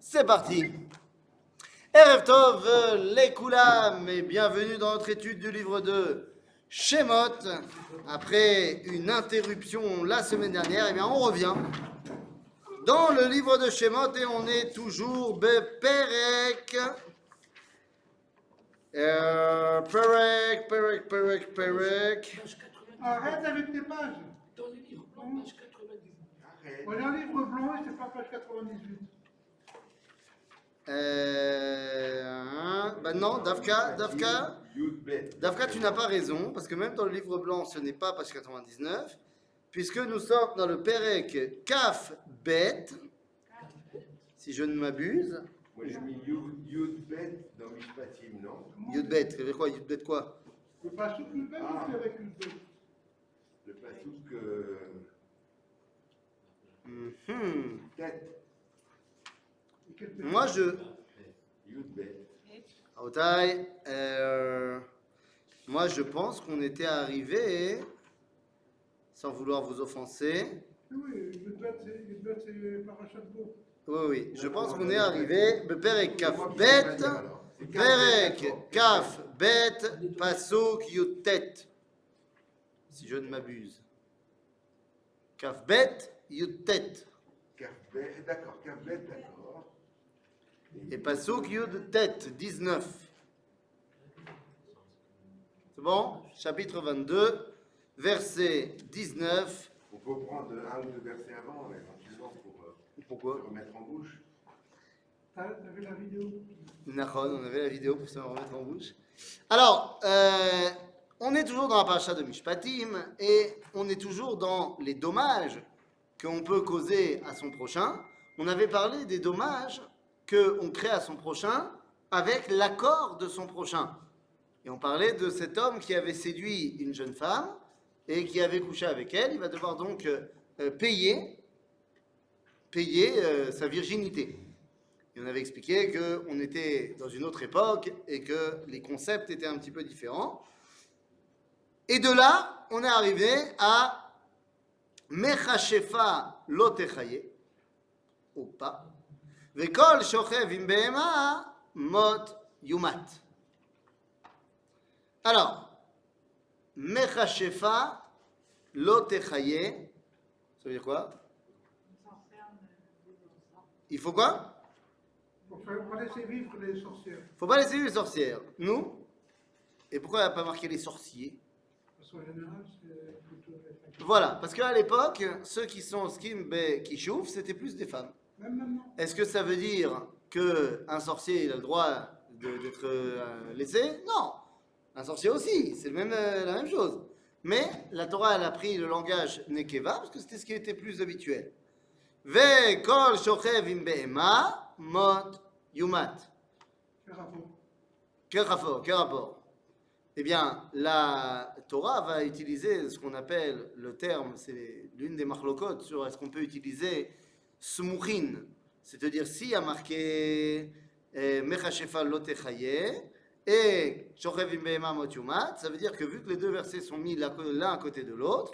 C'est parti. Erev Tov, les Koulam, et bienvenue dans notre étude du livre de Shemot. Après une interruption la semaine dernière, eh bien on revient dans le livre de Shemot et on est toujours Perek. Perek. Arrête avec tes pages. Dans les livres blancs, page 98. On est en livre blanc et c'est pas page 98. Non, Davka, tu n'as pas raison, parce que même dans le livre blanc, ce n'est pas page 99, puisque nous sommes dans le Perek Kaf Bet, si je ne m'abuse. Moi j'ai mis Yud Bet dans Mishpatim, non? Yud Bet, ça veut dire quoi? Yud Bet quoi? Le pasouk le même ou c'est avec une bet? Le pasouk tête. Moi je... Yud Bet. Aotai, moi je pense qu'on était arrivé, sans vouloir vous offenser. Oui, une bet c'est parachat beau. Oui, je pense qu'on est arrivé. Perek Kaf Bet, Perek Kaf Bet, Pasuk Yutet. Si je ne m'abuse. Kaf Bet, Yutet. D'accord, Kafbet, d'accord. Et Pasuk Yutet, 19. C'est bon? Chapitre 22, verset 19. On peut prendre un ou deux versets avant, éventuellement, pour Pourquoi? se remettre en bouche. T'avais la vidéo? On avait la vidéo pour se remettre en bouche. Alors, on est toujours dans la paracha de Mishpatim et on est toujours dans les dommages qu'on peut causer à son prochain. On avait parlé des dommages qu'on crée à son prochain avec l'accord de son prochain. Et on parlait de cet homme qui avait séduit une jeune femme et qui avait couché avec elle. Il va devoir donc payer sa virginité. Et on avait expliqué qu'on était dans une autre époque et que les concepts étaient un petit peu différents. Et de là, on est arrivé à Mechashefa lotechaye, ou pas, Vekol shochev im behema mot yumat. Alors, Mechashefa lotechaye, ça veut dire quoi? Il faut quoi? Pour pas laisser vivre les sorcières. Faut pas laisser vivre les sorcières. Nous? Et pourquoi il n'a pas marqué les sorciers? Parce qu'en général, c'est plutôt les... Voilà, parce qu'à l'époque, ceux qui sont skim qui chouffent, c'était plus des femmes. Même maintenant. Est-ce que ça veut dire qu'un sorcier il a le droit d'être laissé? Non. Un sorcier aussi, c'est la même chose. Mais la Torah, elle a pris le langage nekeva, parce que c'était ce qui était plus habituel. Ve kol shochev im behema mot yumat. Quel rapport? Quel rapport? Eh bien, la Torah va utiliser ce qu'on appelle le terme, c'est l'une des machlokot sur est-ce qu'on peut utiliser smuchin, c'est-à-dire s'il y a marqué mechashefa lotechaye et shochev im behema mot yumat, ça veut dire que vu que les deux versets sont mis l'un à côté de l'autre,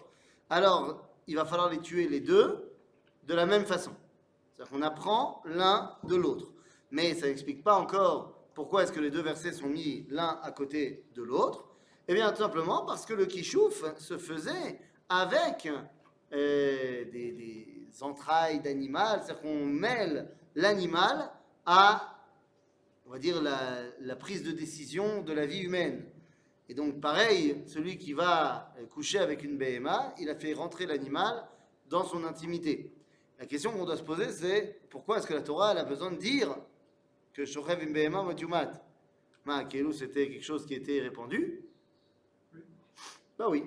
alors il va falloir les tuer les deux de la même façon. C'est-à-dire qu'on apprend l'un de l'autre. Mais ça n'explique pas encore pourquoi est-ce que les deux versets sont mis l'un à côté de l'autre. Eh bien, tout simplement parce que le kishouf se faisait avec des entrailles d'animal, c'est-à-dire qu'on mêle l'animal à, on va dire, la prise de décision de la vie humaine. Et donc, pareil, celui qui va coucher avec une BMA, il a fait rentrer l'animal dans son intimité. La question qu'on doit se poser, c'est pourquoi est-ce que la Torah elle a besoin de dire que shochev im behema mot yumat? Kelou, c'était quelque chose qui était répandu? Bah oui.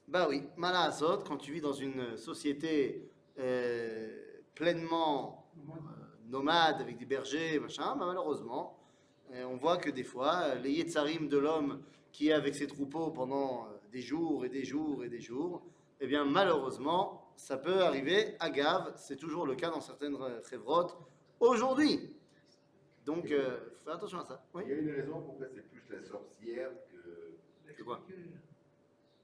Bah oui. Malahasot, quand tu vis dans une société pleinement nomade, avec des bergers, machin, bah malheureusement, on voit que des fois, les yetzarim de l'homme qui est avec ses troupeaux pendant des jours et des jours et des jours, eh bien malheureusement, ça peut arriver à Gav, c'est toujours le cas dans certaines chevrotes aujourd'hui. Donc, fais attention à ça. Oui. Il y a une raison pourquoi c'est plus la sorcière que... C'est quoi?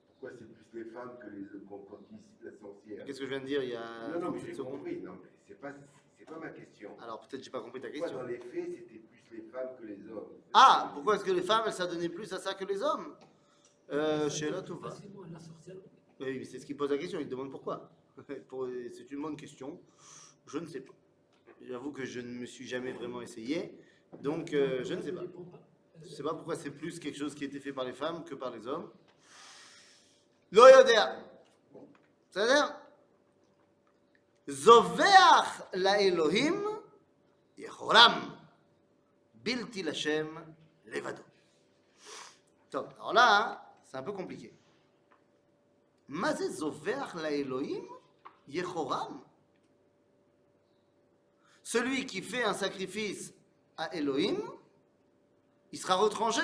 Pourquoi c'est plus les femmes que les qu'on ici la sorcière? Qu'est-ce que je viens de dire il y a... Non, mais j'ai compris. Non, mais c'est pas pas ma question. Alors peut-être j'ai pas compris ta Pourquoi question. dans les faits, c'était plus les femmes que les hommes? Ah, pourquoi est-ce que les femmes, elles s'adonnaient plus à ça que les hommes? Chez la Touva. Facilement à la sorcellerie. Oui, mais c'est ce qui pose la question, il demande pourquoi. C'est une bonne question, je ne sais pas. J'avoue que je ne me suis jamais vraiment essayé, donc je ne sais pas. Je ne sais pas pourquoi c'est plus quelque chose qui a été fait par les femmes que par les hommes. Lo yodea. C'est-à-dire, zoveach la Elohim yechoram bilti l'Hashem levado. Top. Alors là, c'est un peu compliqué. Mazé zoveach la Elohim yechoram. Celui qui fait un sacrifice à Elohim, il sera retranché.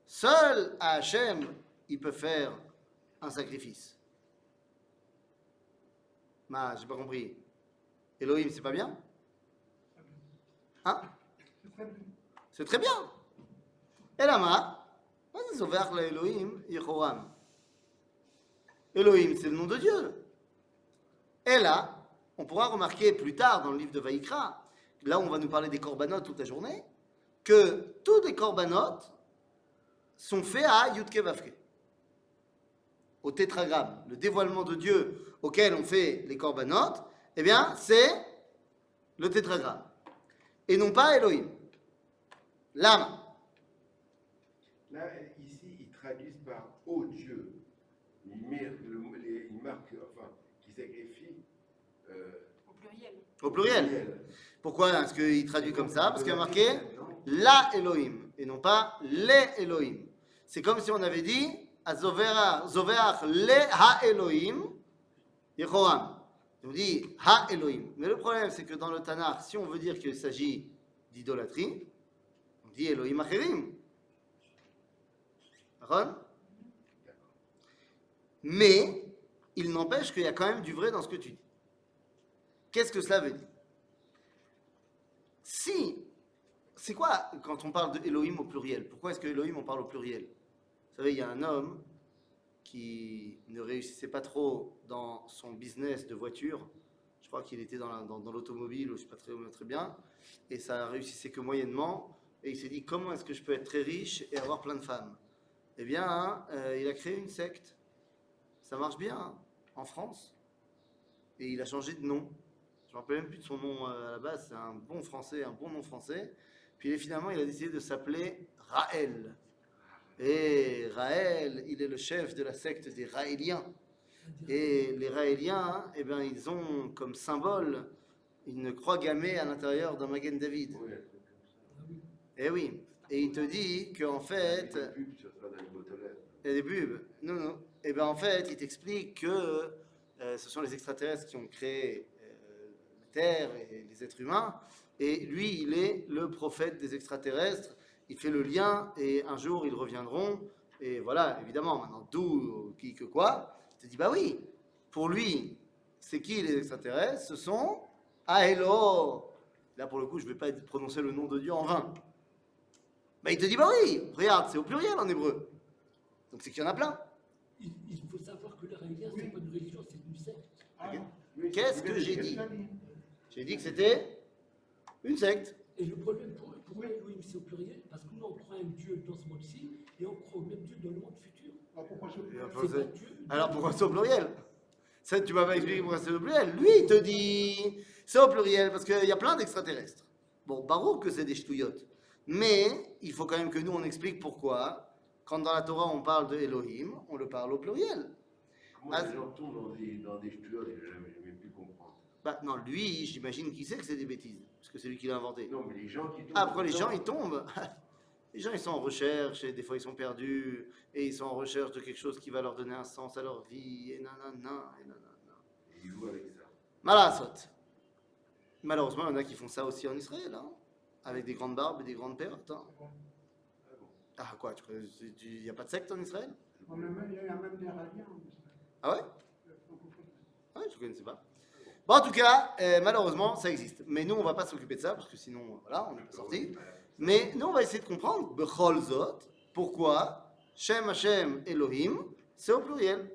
Seul à Hachem, il peut faire un sacrifice. Ma, j'ai pas compris. Elohim, c'est pas bien? Hein? C'est très bien. Et là, ma, c'est ouvert la Elohim, Yehoram. Elohim, c'est le nom de Dieu. Et là, on pourra remarquer plus tard dans le livre de Vaïkra, là où on va nous parler des korbanot toute la journée, que tous les korbanot sont faits à Yudke Vavke, au tétragramme. Le dévoilement de Dieu auquel on fait les korbanot, eh bien, c'est le tétragramme. Et non pas Elohim. L'âme. Là, ici, ils traduisent par « ô Dieu ». Ils marquent, enfin, qui sacrifient Au pluriel. Au pluriel. Pourquoi est-ce qu'il traduit comme ça? Parce qu'il y a marqué la Elohim et non pas les Elohim. C'est comme si on avait dit Zoveach le ha Elohim Yehoram. On dit ha Elohim. Mais le problème, c'est que dans le Tanakh, si on veut dire qu'il s'agit d'idolâtrie, on dit Elohim Acherim. D'accord? Mais il n'empêche qu'il y a quand même du vrai dans ce que tu dis. Qu'est-ce que cela veut dire? Si, c'est quoi quand on parle de Elohim au pluriel? Pourquoi est-ce que Elohim on parle au pluriel? Vous savez, il y a un homme qui ne réussissait pas trop dans son business de voiture. Je crois qu'il était dans l'automobile, je ne sais pas très bien, et ça réussissait que moyennement. Et il s'est dit, comment est-ce que je peux être très riche et avoir plein de femmes? Eh bien, il a créé une secte. Ça marche bien en France. Et il a changé de nom. Je ne me rappelle même plus de son nom à la base. C'est un bon français, un bon nom français. Puis finalement, il a décidé de s'appeler Raël. Et Raël, il est le chef de la secte des Raéliens. Et les Raéliens, eh bien, ils ont comme symbole une croix gammée à l'intérieur d'un Magen David. Eh oui. Et il te dit qu'en fait... Il y a des pubs. Non. Et bien en fait, il t'explique que ce sont les extraterrestres qui ont créé la Terre et les êtres humains. Et lui, il est le prophète des extraterrestres. Il fait le lien et un jour, ils reviendront. Et voilà, évidemment, maintenant, d'où, qui, que quoi. Il te dit, bah oui, pour lui, c'est qui les extraterrestres? Ce sont Aelo. Là, pour le coup, je ne vais pas prononcer le nom de Dieu en vain. Bah, il te dit, bah oui, regarde, c'est au pluriel en hébreu. Donc c'est qu'il y en a plein. Il faut savoir que le Raélien, c'est pas une religion, c'est une secte. Qu'est-ce que j'ai dit? J'ai dit que c'était une secte. Et le problème, pourquoi Elohim c'est au pluriel? Parce que nous, on croit à un Dieu dans ce monde-ci et on croit au même Dieu dans le monde futur. Alors pourquoi c'est au pluriel? Ça, tu m'as pas expliqué pourquoi c'est au pluriel. Lui, il te dit c'est au pluriel parce qu'il y a plein d'extraterrestres. Bon, baroque que c'est des ch'touillottes. Mais il faut quand même que nous, on explique pourquoi. Quand dans la Torah on parle de Elohim, on le parle au pluriel. Comment les gens tombent dans des ch'touillottes, je n'ai jamais pu comprendre. Bah non, lui, j'imagine qu'il sait que c'est des bêtises, parce que c'est lui qui l'a inventé. Non, mais les gens qui tombent... Après, les gens, ils tombent. Les gens, ils sont en recherche, et des fois, ils sont perdus, et ils sont en recherche de quelque chose qui va leur donner un sens à leur vie, et nanana, et nanana. Et ils jouent avec ça. Malasot. Malheureusement, il y en a qui font ça aussi en Israël, hein, avec des grandes barbes et des grandes perrottes. Hein. Ah quoi, il n'y a pas de secte en Israël? Il y a même des radiens en Israël. Ah ouais? Ah ouais, je ne connaissais pas. Bon, en tout cas, malheureusement, ça existe. Mais nous, on ne va pas s'occuper de ça, parce que sinon, voilà, on n'est pas sorti. Mais nous, on va essayer de comprendre, Bechol Zot, pourquoi Shem Hashem Elohim, c'est au pluriel.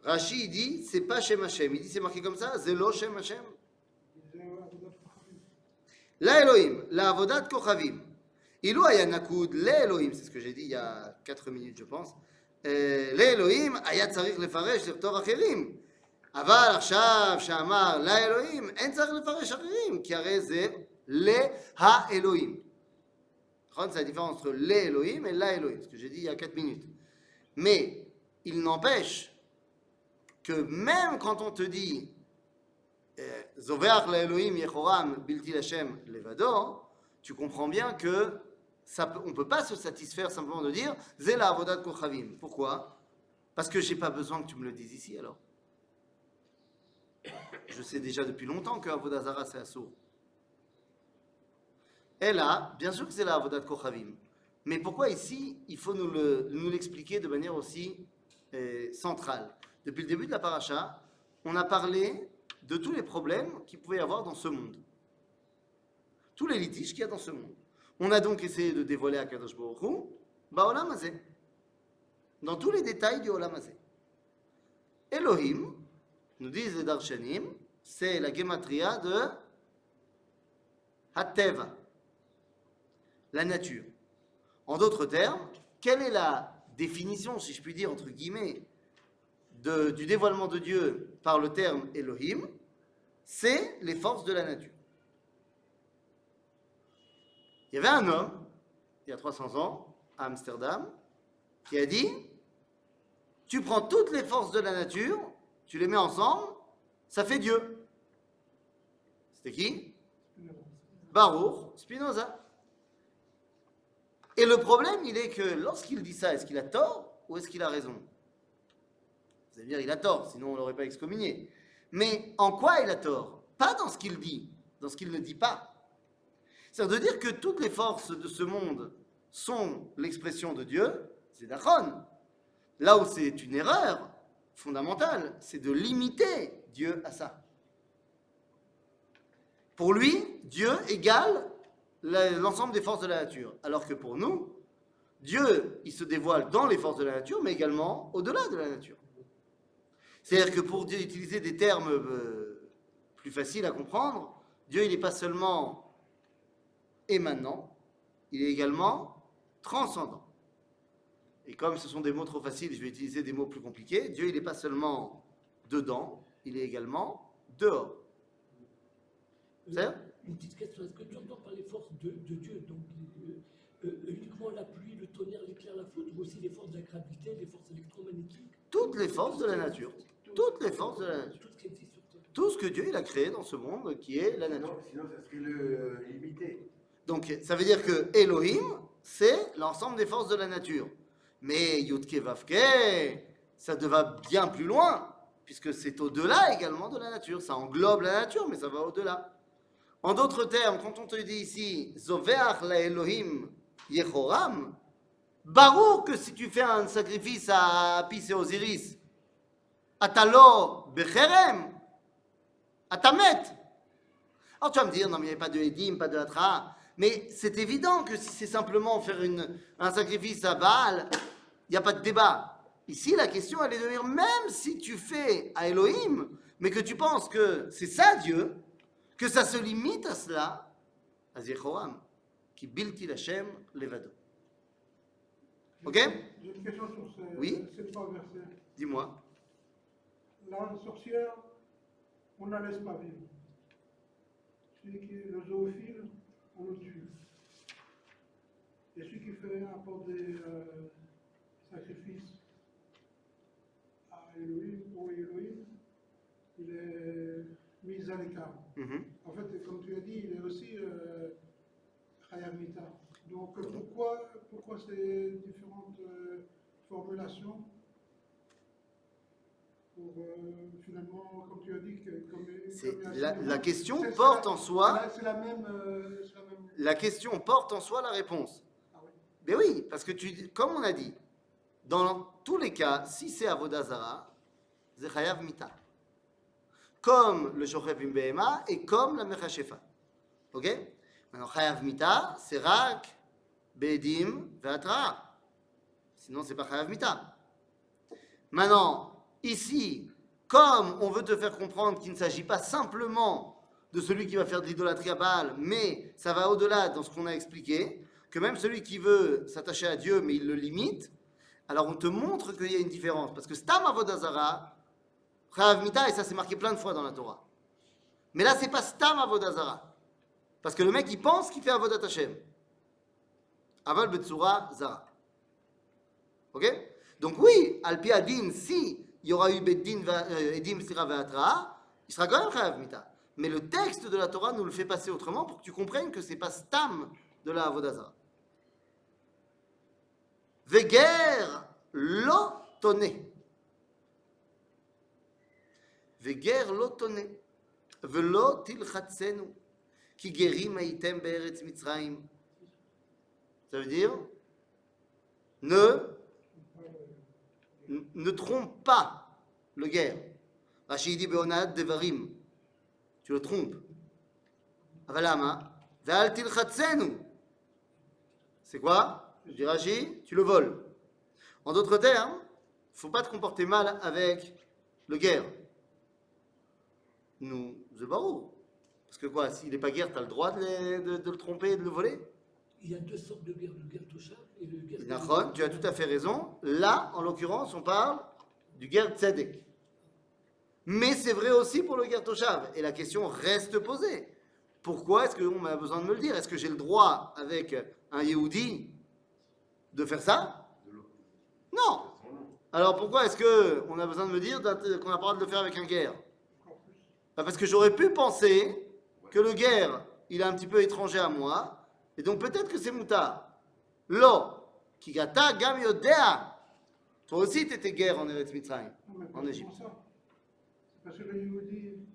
Rashi il dit, c'est pas Shem Hashem. Il dit, c'est marqué comme ça, Zelo Shem Hashem. La Elohim, la Avodat Kochavim. Ilou aya nakud le Elohim, c'est ce que j'ai dit il y a 4 minutes, je pense. Le Elohim, היה צריך לפרש לכתוב אחרים. אבל עכשיו שאמר לאלוהים, אין צריך לפרש אחרים, כי הרי זה להאלוהים. נכון? C'est la différence entre l'Elohim et l'Elohim, ce que j'ai dit il y a 4 minutes. Mais il n'empêche que même quand on te dit Zoveach l'Elohim Yehoram Bilti Lashem Levado, tu comprends bien que on ne peut pas se satisfaire simplement de dire Zé la Avodat Kochavim. Pourquoi? Parce que je n'ai pas besoin que tu me le dises ici alors. Je sais déjà depuis longtemps que Avodah Zara c'est assourd. Et là, bien sûr que c'est la Avodat Kochavim. Mais pourquoi ici, il faut nous l'expliquer de manière aussi centrale? Depuis le début de la paracha, on a parlé de tous les problèmes qu'il pouvait y avoir dans ce monde. Tous les litiges qu'il y a dans ce monde. On a donc essayé de dévoiler à Kadosh Baruch Hu, Ba'olam Hazeh, dans tous les détails du Olam Hazeh. Elohim, nous disent les Darshanim, c'est la gematria de Hateva, la nature. En d'autres termes, quelle est la définition, si je puis dire, entre guillemets, du dévoilement de Dieu par le terme Elohim? C'est les forces de la nature. Il y avait un homme, il y a 300 ans, à Amsterdam, qui a dit, tu prends toutes les forces de la nature, tu les mets ensemble, ça fait Dieu. C'était qui? Baruch Spinoza. Et le problème, il est que lorsqu'il dit ça, est-ce qu'il a tort ou est-ce qu'il a raison? Vous allez me dire, il a tort, sinon on ne l'aurait pas excommunié. Mais en quoi il a tort? Pas dans ce qu'il dit, dans ce qu'il ne dit pas. C'est-à-dire de dire que toutes les forces de ce monde sont l'expression de Dieu, c'est d'Achon. Là où c'est une erreur fondamentale, c'est de limiter Dieu à ça. Pour lui, Dieu égale l'ensemble des forces de la nature. Alors que pour nous, Dieu, il se dévoile dans les forces de la nature, mais également au-delà de la nature. C'est-à-dire que pour utiliser des termes plus faciles à comprendre, Dieu, il n'est pas seulement émanant, il est également transcendant. Et comme ce sont des mots trop faciles, je vais utiliser des mots plus compliqués. Dieu, il n'est pas seulement dedans, il est également dehors. C'est Une petite question, est-ce que tu entends par les forces de Dieu, donc uniquement la pluie, le tonnerre, l'éclair, la foudre, ou aussi les forces de la gravité, les forces électromagnétiques? Toutes les forces de la nature. Toutes les forces de la nature. Tout ce qui existe sur Terre. Tout ce que Dieu il a créé dans ce monde qui est la nature. Sinon, ça serait le limité. Donc ça veut dire que Elohim, c'est l'ensemble des forces de la nature. Mais Yudke Vavke, ça va bien plus loin, puisque c'est au-delà également de la nature. Ça englobe la nature, mais ça va au-delà. En d'autres termes, quand on te dit ici, Zoveach la Elohim Yehoram, Baruch que si tu fais un sacrifice à Apis et Osiris, Atalo Becherem, Atamet. Alors tu vas me dire, non mais il n'y a pas de Edim, pas de Hatra. Mais c'est évident que si c'est simplement faire un sacrifice à Baal, il n'y a pas de débat. Ici, la question, elle est de dire, même si tu fais à Elohim, mais que tu penses que c'est ça Dieu, que ça se limite à cela, à Yehoram, qui bilti Lashem levado. Ok? J'ai une question sur Oui. ces trois versets. Dis-moi. La sorcière, on ne la laisse pas vivre. Celui qui est le zoophile, on le tue. Et celui qui fait apporter des sacrifices à Elohim, au Elohim, il est mis à l'écart. En fait, comme tu as dit, il est aussi Chayav Mita. Donc pourquoi ces différentes formulations pour finalement, comme tu as dit, La question porte en soi. C'est la même. La question porte en soi la réponse. Ah oui. Mais oui, parce que comme on a dit, dans tous les cas, si c'est Avodah Zara, c'est Chayav Mita. Comme le Shochef Im Behema et comme la Mechashefa. Ok? Maintenant, Chayav Mita, c'est Rak, Bedim, Ve'atra. Sinon, c'est pas Chayav Mita. Maintenant, ici, comme on veut te faire comprendre qu'il ne s'agit pas simplement de celui qui va faire de l'idolâtrie à Baal, mais ça va au-delà dans ce qu'on a expliqué, que même celui qui veut s'attacher à Dieu, mais il le limite, alors on te montre qu'il y a une différence. Parce que Stam Avodah Zara, Chayav Mita, et ça c'est marqué plein de fois dans la Torah. Mais là, c'est pas Stam Avodah Zara. Parce que le mec, il pense qu'il fait Avodat Hashem. Aval Betsura Zara. Ok? Donc oui, Alpi Adin, si il y aura eu Beddin, Edim, Sira, Ve'atra, il sera quand même Chayav Mita. Mais le texte de la Torah nous le fait passer autrement pour que tu comprennes que c'est pas Stam de la Avodah Zara. Veger lo toné. Veger lo toné. Velo tilchatsenu. Ki gerim aitem be'eretz Mitzrayim. Ça veut dire ne trompe pas le guerre. Rashi dit be'onad devarim. Tu le trompes. Avalama. Ve'al tilchatsenu. C'est quoi? Je dis Rashi, tu le voles. En d'autres termes, il ne faut pas te comporter mal avec le guerre. Nous, c'est barou. Parce que quoi, s'il n'est pas guerre, tu as le droit de le tromper et de le voler? Il y a deux sortes de guerre, le guerre Toshav et le guerre... Nachon, tu as tout à fait raison. Là, en l'occurrence, on parle du guerre Tzedek. Mais c'est vrai aussi pour le guerre Toshav. Et la question reste posée. Pourquoi est-ce qu'on a besoin de me le dire? Est-ce que j'ai le droit, avec un Yehudi, de faire ça? Non. Alors pourquoi est-ce qu'on a besoin de me dire qu'on n'a pas le droit de le faire avec un guerre? Parce que j'aurais pu penser que le guerre, il est un petit peu étranger à moi, et donc peut-être que c'est moutard. Lo, kigata gam yodea. Toi aussi, tu étais guerre en Eretz Mitzrayim, en Égypte. C'est parce que le Yehudi,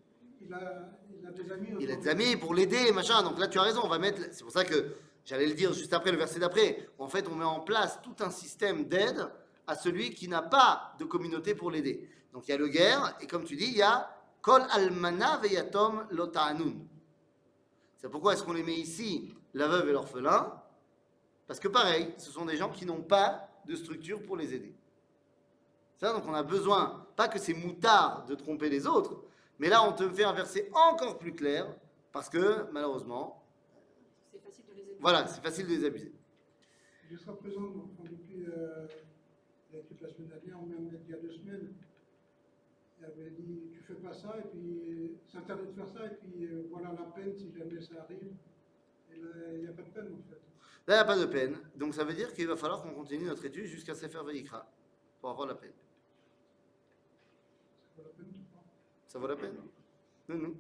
il a des amis. Il a des amis pour l'aider, machin. Donc là, tu as raison, on va mettre. C'est pour ça que j'allais le dire juste après, le verset d'après. En fait, on met en place tout un système d'aide à celui qui n'a pas de communauté pour l'aider. Donc il y a le guerre, et comme tu dis, il y a Kol almana veyatom lo ta'anun. C'est pourquoi est-ce qu'on les met ici, la veuve et l'orphelin? Parce que pareil, ce sont des gens qui n'ont pas de structure pour les aider. Ça, donc on a besoin, pas que c'est moutard de tromper les autres, mais là on te fait un verset encore plus clair, parce que malheureusement, c'est facile de les aider. Voilà, c'est facile de les abuser. Jusqu'à présent, depuis toute la semaine dernière, même il y a 2 semaines, il avait dit tu fais pas ça, et puis c'est interdit de faire ça, et puis voilà la peine si jamais ça arrive. Et là, il n'y a pas de peine en fait. Là, il n'y a pas de peine, donc ça veut dire qu'il va falloir qu'on continue notre étude jusqu'à Sefer Vayikra, pour avoir la peine. Ça vaut la peine, tu crois? Ça vaut la peine? Non.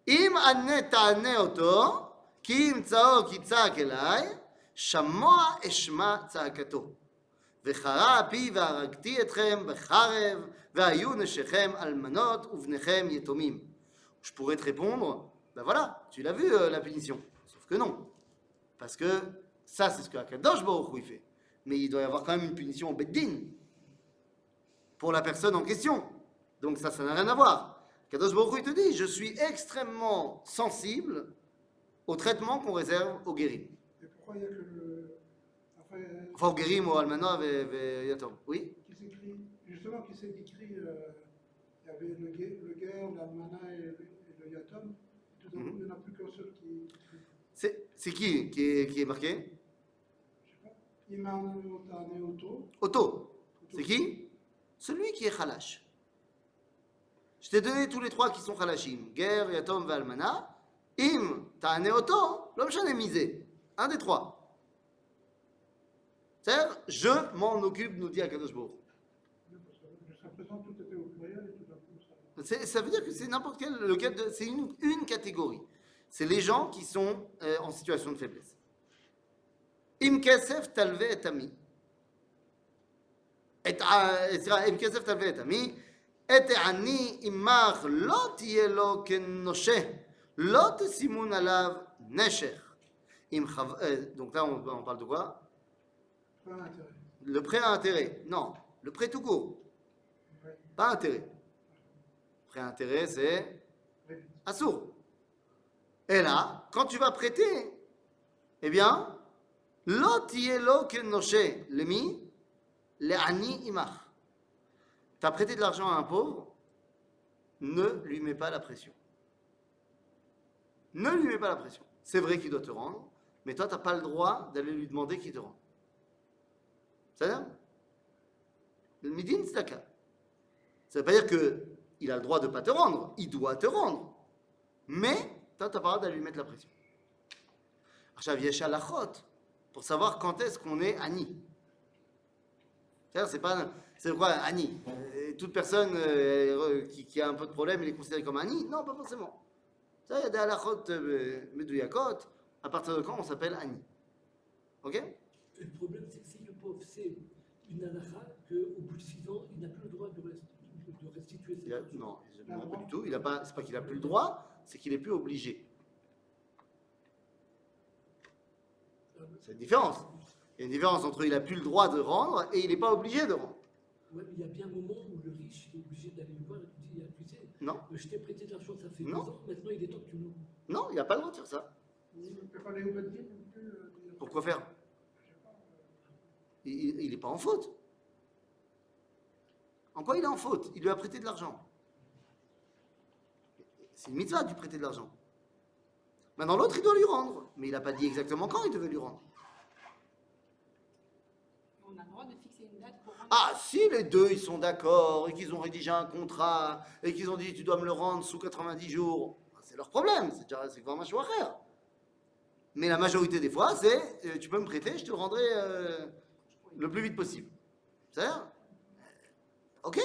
Im anne ta'ane oto, ki imtsao ki tzak elai, shamoa eshma tzakato. וחרה אפי והרגתי אתכם בחרב, והיו נשיכם אלמנות ובניכם יתומים. Je pourrais te répondre, ben voilà, tu l'as vu la punition. Sauf que non. Parce que ça, c'est ce que Akadosh Baruch Hu fait. Mais il doit y avoir quand même une punition au Beddin pour la personne en question. Donc ça n'a rien à voir. Akadosh Baruch Hu te dit, je suis extrêmement sensible au traitement qu'on réserve aux guéris. Et pourquoi il n'y a que le. Enfin, au guérim, au almana, et yatom. Oui? Qui s'écrit, justement, qui s'est écrit, il y avait le guerre, l'almana et le yatom. Tout d'un coup, il n'y en a plus qu'un seul qui. C'est qui est marqué? Je sais pas. Iman Otane Oto. Otto. C'est qui? Celui qui est khalash. Je t'ai donné tous les trois qui sont khalashim. Guerre, yatom, almana. Im, ta'ane Otto, l'homme j'en ai misé. Un des trois. C'est-à-dire, je m'en occupe, nous dit Akadosh Baruch Hu. Jusqu'à présent, tout était au pluriel et tout d'un coup, ça. Ça veut dire que c'est n'importe quel, c'est une catégorie. C'est les gens qui sont en situation de faiblesse. Im kesef talve et ami. Im kesef talve et ami. Et ani imach lo tiye lo kenoshe. Lo tesimun alav nesher. Donc là, on parle de quoi? Pas d'intérêt. Le prêt à intérêt. Non, le prêt tout court. Ouais. Pas intérêt. Prêt à intérêt, c'est Ouais. assourd. Et là, quand tu vas prêter, eh bien, lo tielo ken noshe, lemi, le ani imach. Tu as prêté de l'argent à un pauvre, ne lui mets pas la pression. Ne lui mets pas la pression. C'est vrai qu'il doit te rendre, mais toi, tu n'as pas le droit d'aller lui demander qu'il te rende. C'est-à-dire, le midin tzedaka. Ça ne veut pas dire qu'il a le droit de ne pas te rendre, il doit te rendre. Mais toi, tu n'as pas le droit d'aller lui mettre la pression. עכשיו, יש הלכות pour savoir quand est-ce qu'on est Ani. C'est quoi Ani? Toute personne qui a un peu de problème, elle est considérée comme Ani? Non, pas forcément. Ça, il y a des halachot medouyakot. À partir de quand on s'appelle Ani? Ok? Et le problème, c'est que si le pauvre, c'est une halakha, qu'au bout de 6 ans, il n'a plus le droit de restituer ses argent. Non, pas du tout. C'est pas qu'il n'a plus le droit, c'est qu'il n'est plus obligé. C'est une différence. Il y a une différence entre il n'a plus le droit de rendre et il n'est pas obligé de rendre. Oui, mais il y a bien un moment où le riche est obligé d'aller le voir et lui dit, tu sais, Non. Je t'ai prêté de l'argent, ça fait 2 Non. ans, maintenant il est temps que tu me... Non, il n'a pas le droit de faire ça. On ne peut pas aller au Beddin non plus. Pourquoi faire? Il n'est pas en faute. En quoi il est en faute? Il lui a prêté de l'argent. C'est une mitzvah de lui prêter de l'argent. Maintenant, l'autre, il doit lui rendre. Mais il n'a pas dit exactement quand il devait lui rendre. On a le droit de fixer une date pour rendre. Ah, si les deux, ils sont d'accord et qu'ils ont rédigé un contrat et qu'ils ont dit tu dois me le rendre sous 90 jours, c'est leur problème. C'est vraiment un choix à faire. Mais la majorité des fois, c'est tu peux me prêter, je te le rendrai le plus vite possible. C'est-à-dire, ok?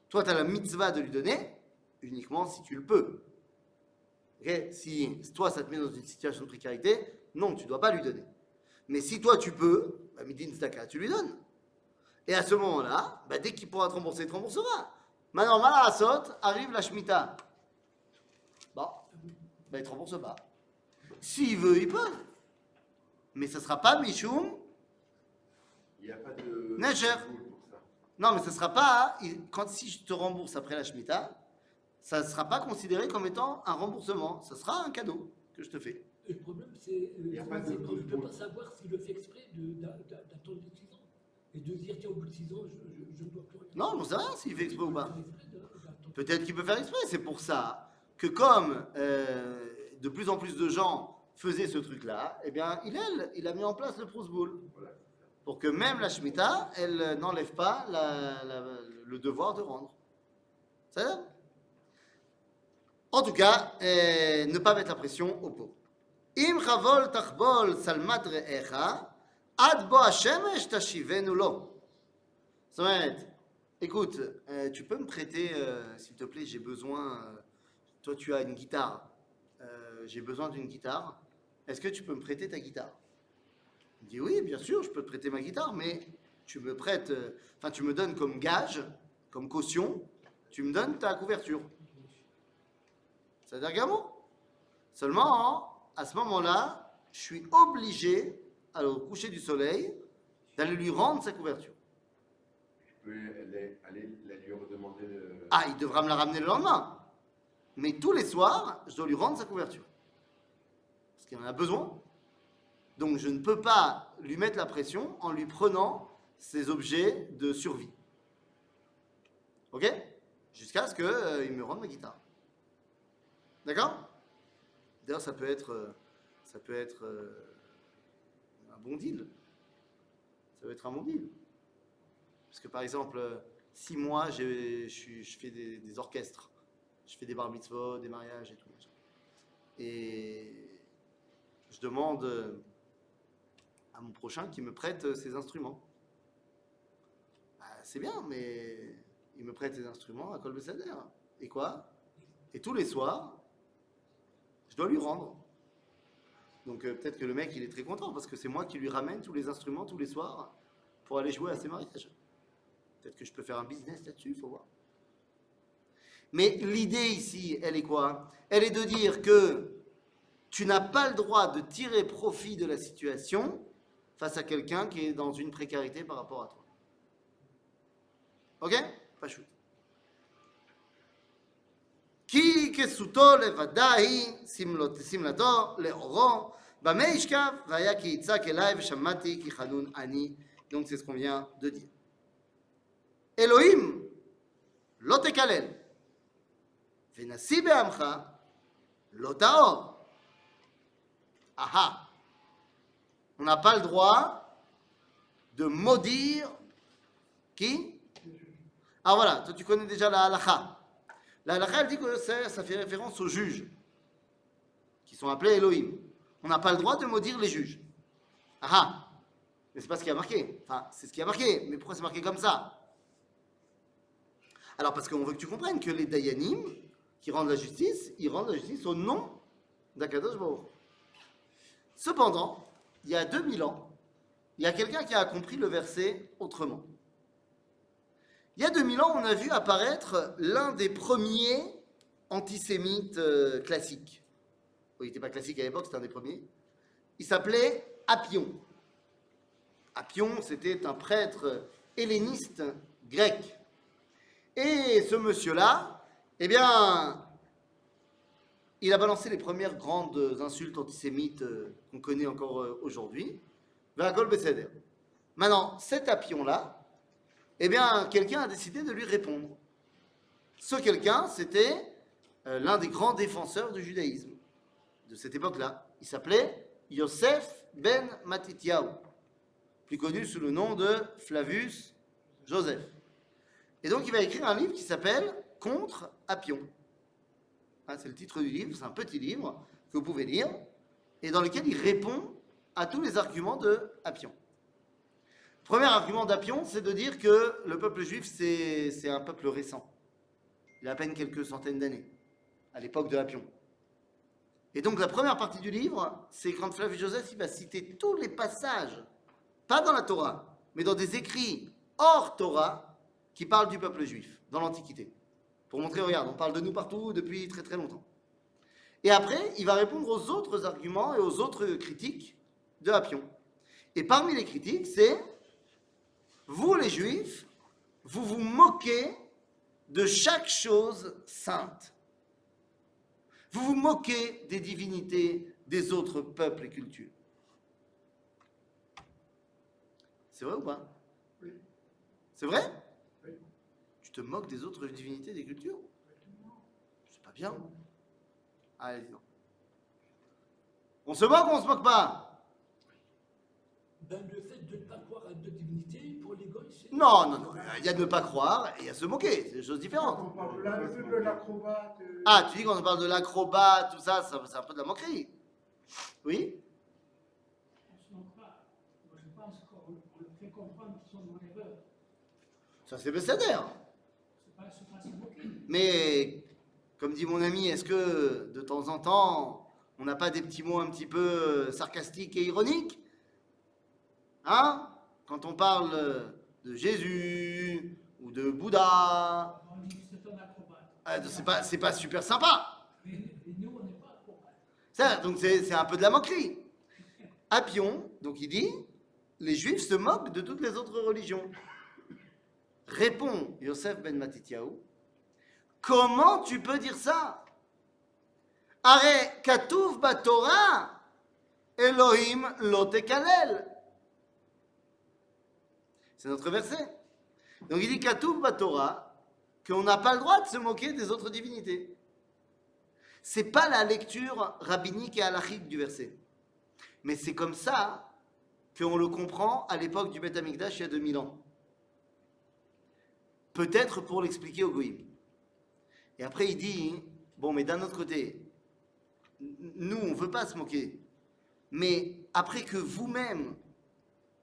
Toi, tu as la mitzvah de lui donner uniquement si tu le peux. Okay? Si toi, ça te met dans une situation de précarité, non, tu ne dois pas lui donner. Mais si toi, tu peux, bah, midin tzedaka, tu lui donnes. Et à ce moment-là, bah, dès qu'il pourra te rembourser, il te remboursera. Maintenant, Malarasot, arrive la Shemitah. Bon, bah, il ne te rembourse pas. S'il veut, il peut. Mais ce ne sera pas Mishum. Il n'y a pas de Neger. rule pour ça. Non, mais ce ne sera pas. Si je te rembourse après la Shemitah, ça ne sera pas considéré comme étant un remboursement. Ce sera un cadeau que je te fais. Et le problème, c'est y a pas de qu'on ne peut rule. pas savoir s'il le fait exprès d'attendre les 6 ans. Et de dire, tiens, au bout de 6 ans, je ne dois plus rien. Non, on ne sait rien s'il fait exprès ou pas. D'attendre. Peut-être qu'il peut faire exprès. C'est pour ça que comme de plus en plus de gens faisaient ce truc-là, eh bien, il a mis en place le prosboul. Voilà. Pour que même la Shemitah, elle n'enlève pas le devoir de rendre. C'est ça? En tout cas, ne pas mettre la pression au pauvre. Im chavol tachbol salmat re'echa, ad bo hashemesh tashivenu lo. Ça va être, écoute, tu peux me prêter, s'il te plaît, j'ai besoin, toi tu as une guitare, j'ai besoin d'une guitare, est-ce que tu peux me prêter ta guitare? Il dit oui, bien sûr, je peux te prêter ma guitare, mais tu me prêtes, tu me donnes comme gage, comme caution, tu me donnes ta couverture. C'est-à-dire Gamo. Seulement, à ce moment-là, je suis obligé, au coucher du soleil, d'aller lui rendre sa couverture. Je peux aller la lui redemander. Ah, il devra me la ramener le lendemain. Mais tous les soirs, je dois lui rendre sa couverture. Parce qu'il en a besoin. Donc je ne peux pas lui mettre la pression en lui prenant ses objets de survie. Ok? Jusqu'à ce qu'il me rende ma guitare. D'accord? D'ailleurs, ça peut être un bon deal. Ça peut être un bon deal. Parce que par exemple, si moi je fais des orchestres, je fais des bar mitzvot, des mariages et tout, et je demande à mon prochain qui me prête ses instruments. Bah, c'est bien, mais il me prête ses instruments à Kol Beseder. Et quoi? Et tous les soirs, je dois lui rendre. Donc peut-être que le mec, il est très content parce que c'est moi qui lui ramène tous les instruments tous les soirs pour aller jouer à ses mariages. Peut-être que je peux faire un business là-dessus, il faut voir. Mais l'idée ici, elle est quoi? Elle est de dire que tu n'as pas le droit de tirer profit de la situation face à quelqu'un qui est dans une précarité par rapport à toi. Ok? Pas chou. כי כסותו לבדה היא, שמלתו לאורו, במה ישכב, והיה כי יצעק אליי ושמעתי כי חנון אני. Donc c'est ce qu'on vient de dire. Elohim, lo tekalel. Venasi be'amcha, lo taor. Aha. On n'a pas le droit de maudire qui? Ah voilà, toi tu connais déjà la halakha. La halakha, elle dit que ça fait référence aux juges, qui sont appelés Elohim. On n'a pas le droit de maudire les juges. Ah ah. Mais c'est pas ce qui a marqué. Enfin, c'est ce qui a marqué. Mais pourquoi c'est marqué comme ça? Alors, parce qu'on veut que tu comprennes que les Dayanim, qui rendent la justice, ils rendent la justice au nom d'Akadosh Baruch Hu. Cependant, il y a 2000 ans, il y a quelqu'un qui a compris le verset autrement. Il y a 2000 ans, on a vu apparaître l'un des premiers antisémites classiques. Il n'était pas classique à l'époque, c'était un des premiers. Il s'appelait Appion. Appion, c'était un prêtre helléniste grec. Et ce monsieur-là, eh bien, il a balancé les premières grandes insultes antisémites qu'on connaît encore aujourd'hui. V'hakol beseder. Maintenant, cet Appion-là, eh bien, quelqu'un a décidé de lui répondre. Ce quelqu'un, c'était l'un des grands défenseurs du judaïsme de cette époque-là. Il s'appelait Yosef ben Matityahu, plus connu sous le nom de Flavius Joseph. Et donc, il va écrire un livre qui s'appelle Contre Appion. Hein, c'est le titre du livre, c'est un petit livre que vous pouvez lire, et dans lequel il répond à tous les arguments de Appion. Premier argument d'Appion, c'est de dire que le peuple juif, c'est un peuple récent. Il a à peine quelques centaines d'années, à l'époque de Appion. Et donc, la première partie du livre, c'est quand Flavius Joseph il va citer tous les passages, pas dans la Torah, mais dans des écrits hors Torah, qui parlent du peuple juif, dans l'Antiquité. Pour montrer, regarde, on parle de nous partout depuis très très longtemps. Et après, il va répondre aux autres arguments et aux autres critiques de Appion. Et parmi les critiques, c'est vous les juifs, vous vous moquez de chaque chose sainte. Vous vous moquez des divinités des autres peuples et cultures. C'est vrai ou pas? Oui. C'est vrai? Oui. Tu te moques des autres divinités des cultures? C'est pas bien. Allez, dis donc. On se moque ou on se moque pas? Ben, le fait de ne pas croire à deux divinités, pour les Goïs, c'est... Non, non, non. Il y a de ne pas croire et il y a se moquer. C'est des choses On différentes. parle de l'acrobate. Ah, tu dis qu'on parle de l'acrobate, tout ça, c'est un peu de la moquerie. Oui? On se moque pas. Moi, je pense qu'on leur fait comprendre qu'ils sont dans l'erreur. Ça, c'est Besséder. C'est pas se moquer. Mais, comme dit mon ami, est-ce que de temps en temps, on n'a pas des petits mots un petit peu sarcastiques et ironiques? Hein? Quand on parle de Jésus ou de Bouddha, On dit que c'est un acrobate. c'est pas super sympa. Mais nous, on n'est pas acrobate. Ça, donc c'est un peu de la moquerie. Appion, donc il dit, les juifs se moquent de toutes les autres religions. Répond Yosef ben Matityahu, comment tu peux dire ça? Are katuv batorah, Elohim lo tekalel. C'est notre verset. Donc il dit katuv batorah, qu'on n'a pas le droit de se moquer des autres divinités. C'est pas la lecture rabbinique et halachique du verset. Mais c'est comme ça qu'on le comprend à l'époque du Beth Amikdash il y a 2000 ans. Peut-être pour l'expliquer aux Goïm. Et après il dit, bon mais d'un autre côté, nous on ne veut pas se moquer. Mais après que vous-même,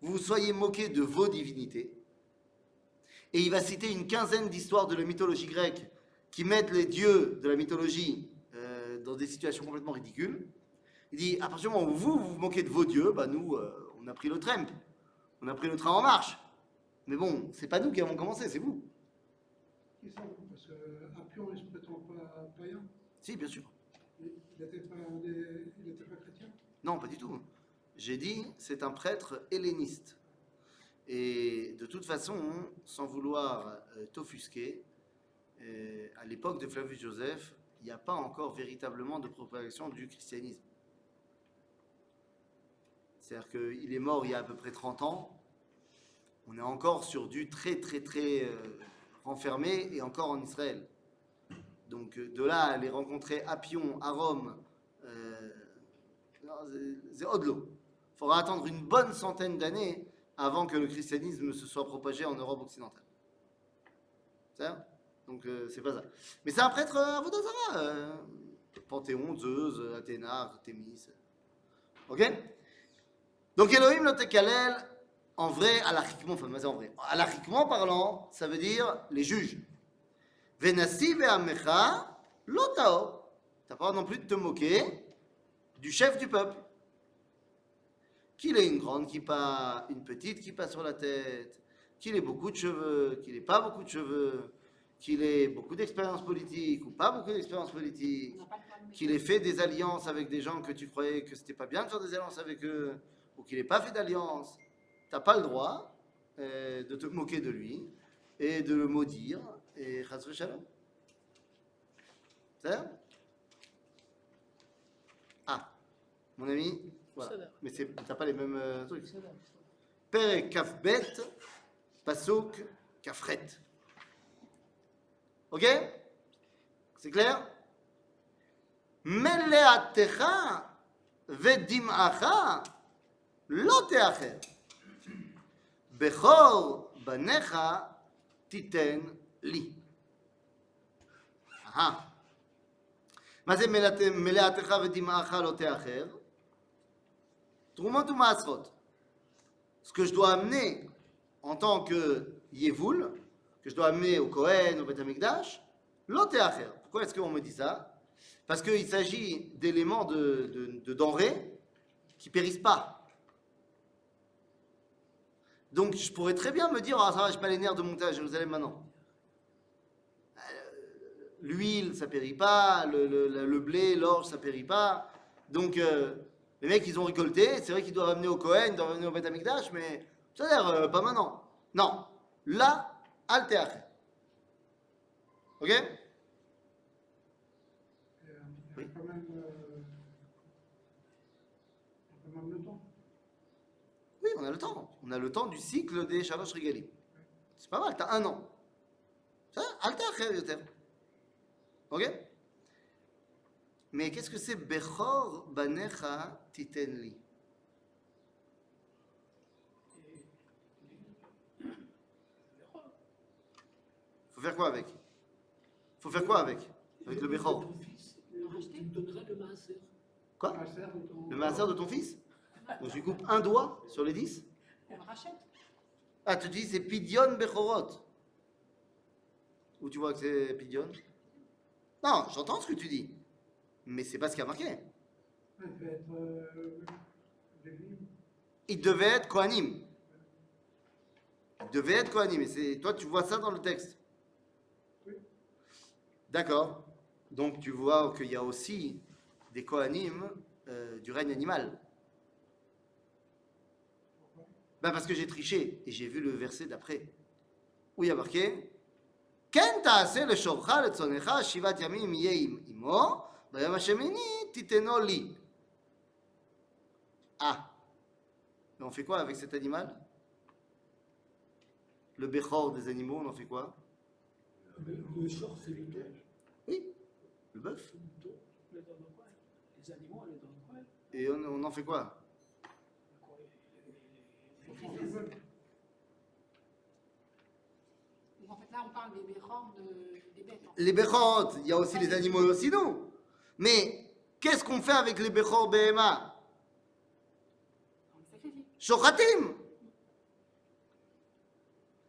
vous soyez moqués de vos divinités, et il va citer une quinzaine d'histoires de la mythologie grecque qui mettent les dieux de la mythologie dans des situations complètement ridicules. Il dit, à partir du moment où vous vous moquez de vos dieux, bah nous, on a pris le train. On a pris le train en marche. Mais bon, c'est pas nous qui avons commencé, c'est vous. Qui ça? Parce qu'Appion, il ne se prétend pas païen. Si, bien sûr. Il n'était pas chrétien. Non, pas du tout. J'ai dit, c'est un prêtre helléniste. Et de toute façon, sans vouloir t'offusquer, à l'époque de Flavius Joseph, il n'y a pas encore véritablement de propagation du christianisme. C'est-à-dire qu'il est mort il y a à peu près 30 ans, On est encore sur du très renfermé et encore en Israël. Donc de là à les rencontrer à Pion, à Rome, c'est au-delà. Il faudra attendre une bonne centaine d'années avant que le christianisme se soit propagé en Europe occidentale. C'est ça? Donc c'est pas ça. Mais c'est un prêtre Avodah Zarah. Panthéon, Zeus, Athéna, Artémis. Ok? Donc Elohim le Tekalel, en vrai, halachiquement, enfin, en vrai, halachiquement parlant, ça veut dire les juges. Venasi ve'amecha lotao. T'as pas non plus de te moquer du chef du peuple. Qu'il ait une grande kippa, une petite kippa sur la tête, qu'il ait beaucoup de cheveux, qu'il ait pas beaucoup de cheveux, qu'il ait beaucoup d'expérience politique ou pas beaucoup d'expérience politique, On n'a pas le droit de qu'il ait fait des alliances avec des gens que tu croyais que c'était pas bien de faire des alliances avec eux, ou qu'il n'ait pas fait d'alliance, t'as pas le droit de te moquer de lui et de le maudire et chas v'shalom. C'est ça? Ah, mon ami, voilà. Mais t'as pas les mêmes trucs. Perek kafbet, pasuk kafret. Ok? C'est clair? Meleatecha vedim'acha lo te'acher. Bechor banecha titen li. Ah. מה זה מלאתך ודמעך לא תאחר? תרומות ומעשרות. Ce que je dois amener en tant que Yevoul, que je dois amener au Kohen, au Beth Amikdash, lo teacher. Pourquoi est-ce qu'on me dit ça? Parce qu'il s'agit d'éléments de denrées qui périssent pas. Donc je pourrais très bien me dire, ah ça va, j'ai pas les nerfs de monter à Jérusalem maintenant. L'huile, ça périt pas, le blé, l'orge, ça périt pas. Donc les mecs, ils ont récolté, c'est vrai qu'ils doivent amener au Kohen, ils doivent amener au Beth Amikdash, mais ça a l'air pas maintenant. Non, là, al teacher. Ok? Il y a quand même le temps. Oui, on a le temps. On a le temps du cycle des Shalosh Regalim. C'est pas mal, t'as un an. Ça, al teacher, yoter. Ok? Mais qu'est-ce que c'est Bechor banecha titen li? Faut faire quoi avec? Faut faire quoi avec le Bechor? Ton fils, tu me donneras le maaser. Quoi? Un cerf de ton- Le maaser de ton fils? Donc je lui coupe un doigt sur les 10? On le rachète. Ah, tu dis c'est Pidyon Bechorot. Où tu vois que c'est Pidyon? Non, j'entends ce que tu dis. Mais c'est pas ce qui a marqué. Il devait être Lévi. Il devait être Kohanim. Il devait être Kohanim. Et toi, tu vois ça dans le texte. Oui. D'accord. Donc, tu vois qu'il y a aussi des Kohanim du règne animal. Ben parce que j'ai triché et j'ai vu le verset d'après. Où il y a marqué כן תעשה לשורך לצונך 7 ימים יהיה עמו, ביום השמיני תיתנו לי. Ah, et on fait quoi avec cet animal? Le béchor des animaux, on en fait quoi? Le short, c'est le dos. Oui, le bœuf. Le dos, on les donne au coin. Les animaux, on les donne au coin. Et on en fait quoi? Donc en fait, là, on parle des bérors des bêtes. En fait. Les béchor, il y a aussi les animaux aussi, nous. Mais qu'est-ce qu'on fait avec les béchor BMA? On le sacrifie. Shochatim.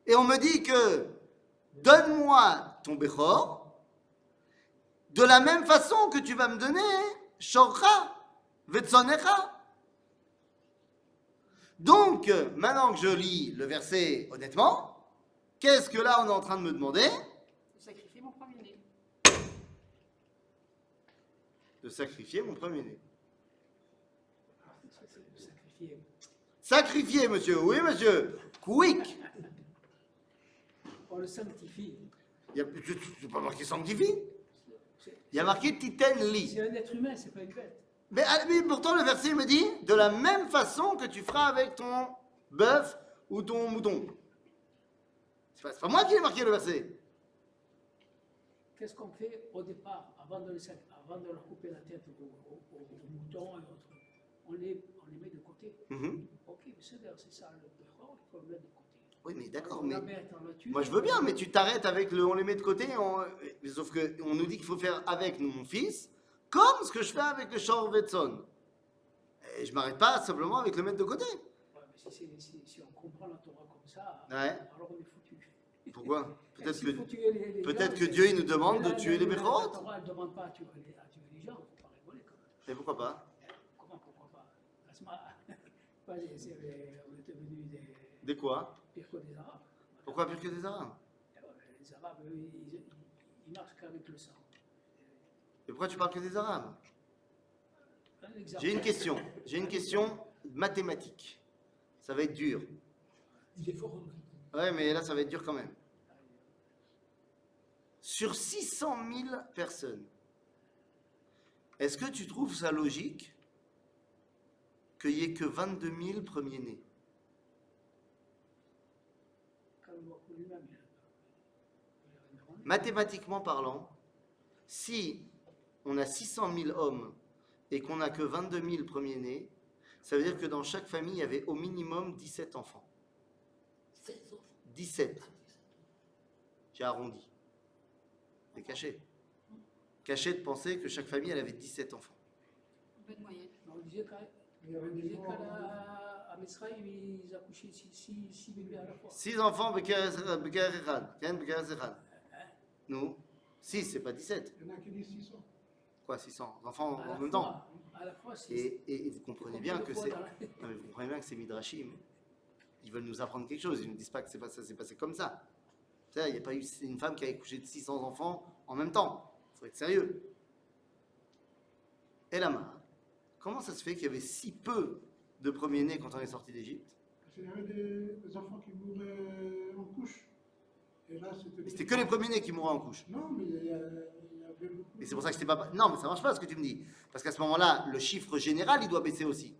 Et on me dit que donne-moi ton béchor de la même façon que tu vas me donner shorcha vetzonecha. Donc, maintenant que je lis le verset honnêtement, qu'est-ce que là on est en train de me demander? Je sacrifie mon premier-né. De sacrifier mon premier-né. Sacrifier. Sacrifier, monsieur. Oui, monsieur. Quick. On le sanctifie. C'est pas marqué sanctifie. Il y a marqué titen li. C'est un être humain, c'est pas une bête. Mais pourtant, le verset me dit de la même façon que tu feras avec ton bœuf ou ton mouton. C'est pas moi qui ai marqué le verset. Qu'est-ce qu'on fait au départ, avant de leur couper la tête aux moutons et autres? On les met de côté. Mhm. Ok, c'est ça, le Bechor, il faut le mettre de côté. Oui, mais d'accord, On mais la met, on la tue. moi je veux bien, mais tu t'arrêtes avec le on les met de côté, sauf qu'on nous dit qu'il faut faire avec mon fils, comme ce que je fais avec le Shor Vetson. Et je m'arrête pas simplement avec le mettre de côté. Ouais, mais si on comprend la Torah comme ça, Ouais. alors on est foutu. Pourquoi? Peut-être S'il faut que, tuer les peut-être gens, que Dieu il nous demande mais de tuer les La Bechorot. Torah, elle ne demande pas à tuer les gens, il ne faut pas rigoler quand même. Et pourquoi pas? Comment, pourquoi pas? Asma, on est devenus Des quoi? pire que des Arabes. Pourquoi pire que des Arabes? Les Arabes, eux, ils marchent qu'avec le sang. Et pourquoi tu parles que des Arabes? Un exemple. J'ai une question mathématique. Ça va être dur. Il est fort. Ouais, mais là ça va être dur quand même. Sur 600 000 personnes, est-ce que tu trouves ça logique qu'il n'y ait que 22 000 premiers-nés? Mathématiquement parlant, si on a 600 000 hommes et qu'on n'a que 22 000 premiers-nés, ça veut dire que dans chaque famille, il y avait au minimum 17 enfants. 16 enfants. 17. J'ai arrondi. C'est caché. Caché de penser que chaque famille, elle avait 17 enfants. Bonne moyenne. On disait Il y avait des morts. qu'à Mitzrayim, ils accouchaient 6 bébés à la fois. 6 enfants, Bekar Echad. Ken Bekar Echad. Nous, 6, c'est pas 17. Il y en a qui disent 600. Quoi, 600 enfants À la en même fois, temps? À la fois, c'est. Et vous comprenez bien que c'est... Non, mais vous comprenez bien que c'est Midrashim. Ils veulent nous apprendre quelque chose. Ils ne disent pas que c'est pas ça, c'est passé comme ça. Il n'y a pas eu une femme qui a accouché de 600 enfants en même temps. Il faut être sérieux. Et là, comment ça se fait qu'il y avait si peu de premiers-nés quand on est sorti d'Égypte? Parce qu'il y avait des enfants qui mouraient en couche. Et là, C'était que les premiers-nés qui mouraient en couche. Non, mais il y avait beaucoup. Et c'est pour ça que c'était pas... Non, mais ça marche pas ce que tu me dis. Parce qu'à ce moment-là, le chiffre général, il doit baisser aussi.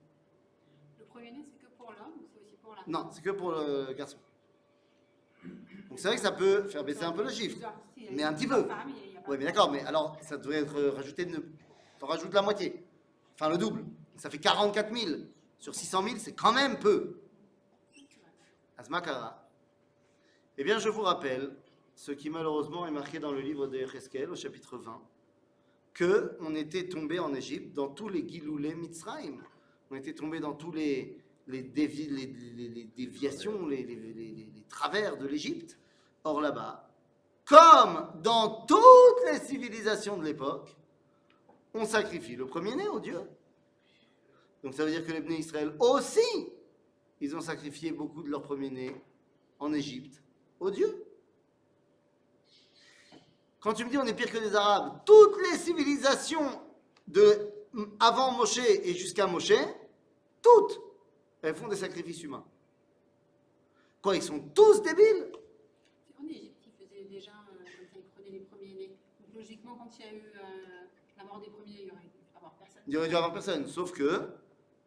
Le premier-né, c'est que pour l'homme ou c'est aussi pour la Non, c'est que pour le garçon. Donc c'est vrai que ça peut faire baisser un peu le chiffre. Mais un petit peu. Oui, mais d'accord, mais alors ça devrait être rajouté, t'en rajoutes la moitié. Enfin le double. Ça fait 44 000. Sur 600 000, c'est quand même peu. Asmakara. Eh bien, je vous rappelle, ce qui malheureusement est marqué dans le livre de Yecheskel, au chapitre 20, que on était tombé en Égypte dans tous les Giloulé Mitzrayim. On était tombé dans tous les déviations, les travers de l'Égypte. Or là-bas, comme dans toutes les civilisations de l'époque, on sacrifie le premier-né au Dieu. Donc ça veut dire que les Bnei Israël aussi, ils ont sacrifié beaucoup de leur premier-né en Égypte au Dieu. Quand tu me dis on est pire que les Arabes, toutes les civilisations de avant Moshe et jusqu'à Moshe, toutes, elles font des sacrifices humains. Quoi, ils sont tous débiles? En Égypte, ils faisaient déjà comme ça, ils prenaient les premiers-nés. Donc logiquement, quand il y a eu la mort des premiers, il y aurait dû avoir personne. Il y aurait dû avoir personne, sauf que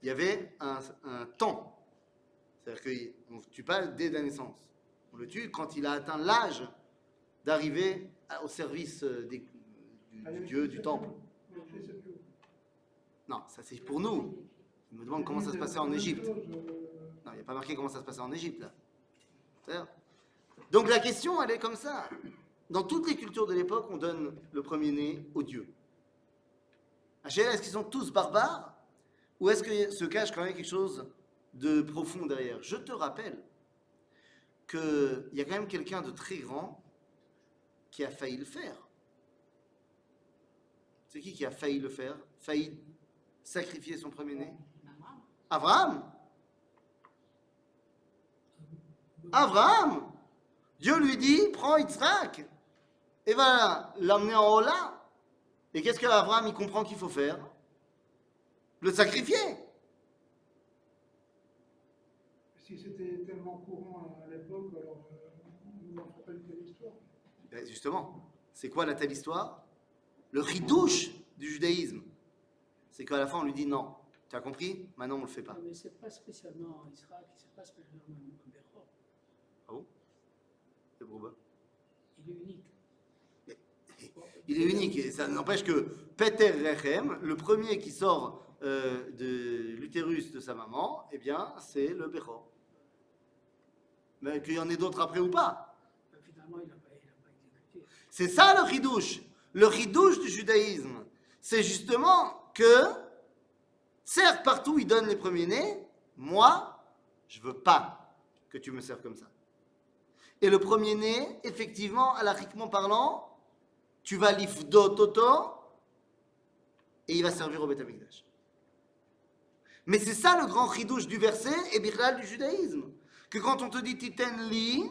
il y avait un temps. C'est-à-dire qu'on ne tue pas dès la naissance. On le tue quand il a atteint l'âge d'arriver au service du Dieu, du temple. Non, ça c'est pour nous. Il me demande comment ça se passait en Égypte. Non, il n'y a pas marqué comment ça se passait en Égypte, là. C'est-à-dire. Donc la question, elle est comme ça. Dans toutes les cultures de l'époque, on donne le premier-né au Dieu. Est-ce qu'ils sont tous barbares? Ou est-ce que se cache quand même quelque chose de profond derrière? Je te rappelle qu'il y a quand même quelqu'un de très grand qui a failli le faire. C'est qui a failli le faire? Failli sacrifier son premier-né? Abraham. Abraham. Dieu lui dit, prends Yitzhak et va l'emmener en haut là. Et qu'est-ce qu'Abraham il comprend qu'il faut faire? Le sacrifier. Si c'était tellement courant à l'époque, alors on n'en ferait pas une telle histoire. Ben justement, c'est quoi la telle histoire? Le ridouche du judaïsme. C'est qu'à la fin on lui dit non. Tu as compris? Maintenant on le fait pas. Mais c'est pas spécialement Israël, c'est pas spécialement un Bechor. Ah bon? le Brouba. Il est unique. Il est unique, et ça n'empêche que Peter Rechem, le premier qui sort de l'utérus de sa maman, eh bien, c'est le Bechor. Mais qu'il y en ait d'autres après ou pas. Finalement, il n'a pas exécuté. C'est ça le chidouche. Le chidouche du judaïsme, c'est justement que, certes, partout il donne les premiers-nés, moi, je veux pas que tu me sers comme ça. Et le premier-né, effectivement, halakhiquement parlant, tu vas l'ifdot toto, et il va servir au Beth Amikdash. Mais c'est ça le grand chidouche du verset et bichlal du judaïsme. Que quand on te dit titen li,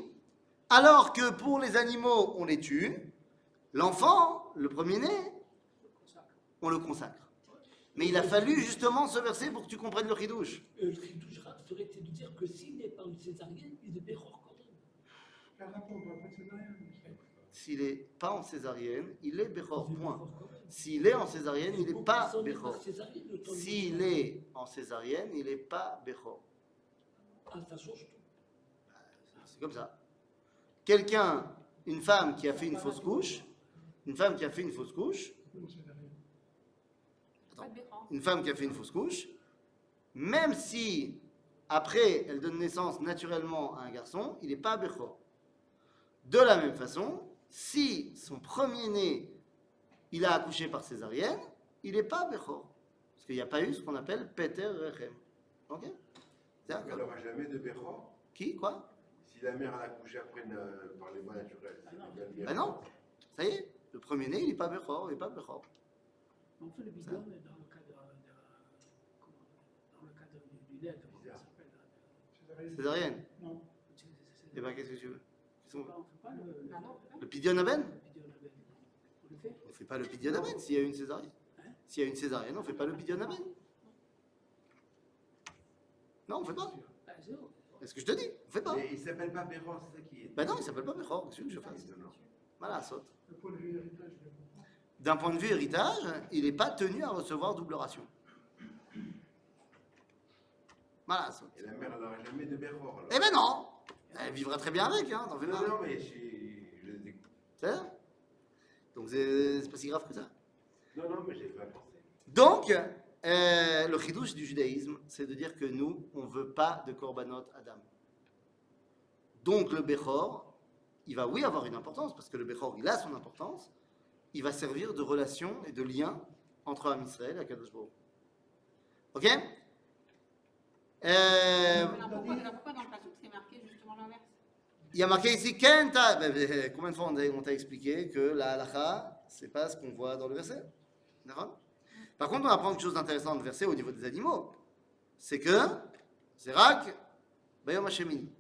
alors que pour les animaux on les tue, l'enfant, le premier-né, on le consacre. Mais il a fallu justement ce verset pour que tu comprennes le chidouche. Le chidouche serait été de dire que s'il n'est pas une césarienne, il est Bechor quand même. Quel rapport? On va pas de rien. S'il n'est pas en césarienne, il est Bechor, Il est point. Bechor quand même. S'il est en césarienne, il Et n'est pas pourquoi il s'en est Bechor. pas césarienne, le temps de- S'il est en césarienne, il n'est pas Bechor. Ah, ça change tout. C'est comme ça. Quelqu'un, une femme qui a fait une fausse couche, Non, c'est rien. Pas de Bechor. une femme qui a fait une fausse couche, même si après elle donne naissance naturellement à un garçon, il n'est pas Bechor. De la même façon, si son premier-né, il a accouché par césarienne, il n'est pas Bechor. Parce qu'il n'y a pas eu ce qu'on appelle Peter Rechem. Ok? Elle D'accord. n'aura jamais de Bechor. Qui? Quoi? Si la mère a accouché après par les voies naturelles. Ah non. Ben non. Ça y est, le premier-né, il n'est pas Bechor, il n'est pas Bechor. On fait le bidon dans le cadre du lait, comment ça s'appelle là, Césarienne. Non. Eh ben, qu'est-ce que tu veux? On ne fait pas le Ah non, Le Pidyon Aben? bidon avec. On le fait. On ne fait pas le Pidyon Aben s'il y a une césarienne. S'il y a une césarienne, on ne fait pas le Pidyon Aben. Non, on ne fait pas. Ah, zéro. C'est ce que je te dis, on ne fait pas. Mais il ne s'appelle pas Bechor, c'est ça qui est. Ben non, il ne s'appelle pas Bechor, qu'est-ce que je fasse? Étonnant. Voilà, saute. Le point de vue héritage, je ne comprends pas. D'un point de vue héritage, il n'est pas tenu à recevoir double ration. Voilà, saute. Et la mère, elle n'aura jamais de Bechor. alors. Eh ben non. Elle vivra très bien avec, hein, t'en fais Non, pas. non, mais je les écoute. C'est ça? Donc c'est pas si grave que ça. Non, non, mais j'ai pas pensé. Donc, le chidouche du judaïsme, c'est de dire que nous, on ne veut pas de korbanot Adam. Donc le Bechor, il va oui avoir une importance, parce que le Bechor, il a son importance, il va servir de relation et de lien entre Am Israël et Akadosh Baruch Hu. Ok? Alors pourquoi dans le passage c'est marqué justement l'inverse? Il y a marqué ici, Kenta. Combien de fois on t'a expliqué que la halacha, c'est pas ce qu'on voit dans le verset? D'accord? Par contre, on apprend quelque chose d'intéressant dans le verset au niveau des animaux. C'est que, Zerak, Bayom Hashemini.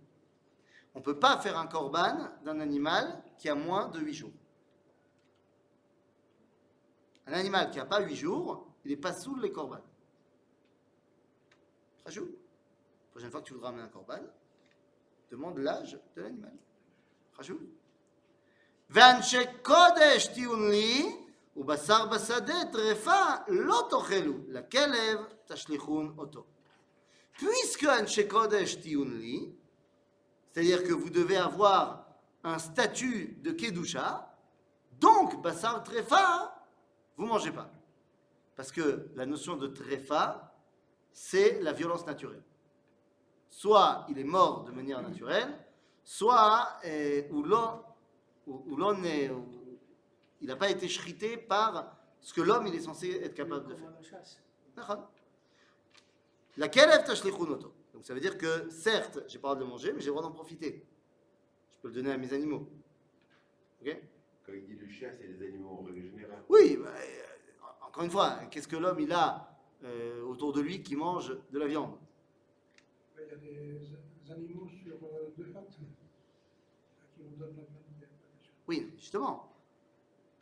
On ne peut pas faire un korban d'un animal qui a moins de 8 jours. Un animal qui n'a pas 8 jours, il n'est pas sous les korban. Rajou. La prochaine fois que tu voudras amener un korban, demande l'âge de l'animal. Rajou. ואנשי קודש תהיון לי, ובשר בשדה טרפה לא תאכלו, לכלב תשליכון אותו. Puisque אנשי קודש תהיון לי, c'est-à-dire que vous devez avoir un statut de Kedusha, donc basar trefa, vous ne mangez pas. Parce que la notion de trefa, c'est la violence naturelle. Soit il est mort de manière naturelle, soit il n'a pas été shrité par ce que l'homme il est censé être capable de faire. Comme à la chasse. D'accord. La kelev tashlichun oto. Donc ça veut dire que certes, j'ai pas le droit de le manger, mais j'ai le droit d'en profiter. Je peux le donner à mes animaux. Ok? Quand il dit le chien, c'est les animaux en règle générale. Oui, bah, encore une fois, qu'est-ce que l'homme il a autour de lui qui mange de la viande? Il y a des animaux sur deux pattes à qui on donne la viande. Oui, justement.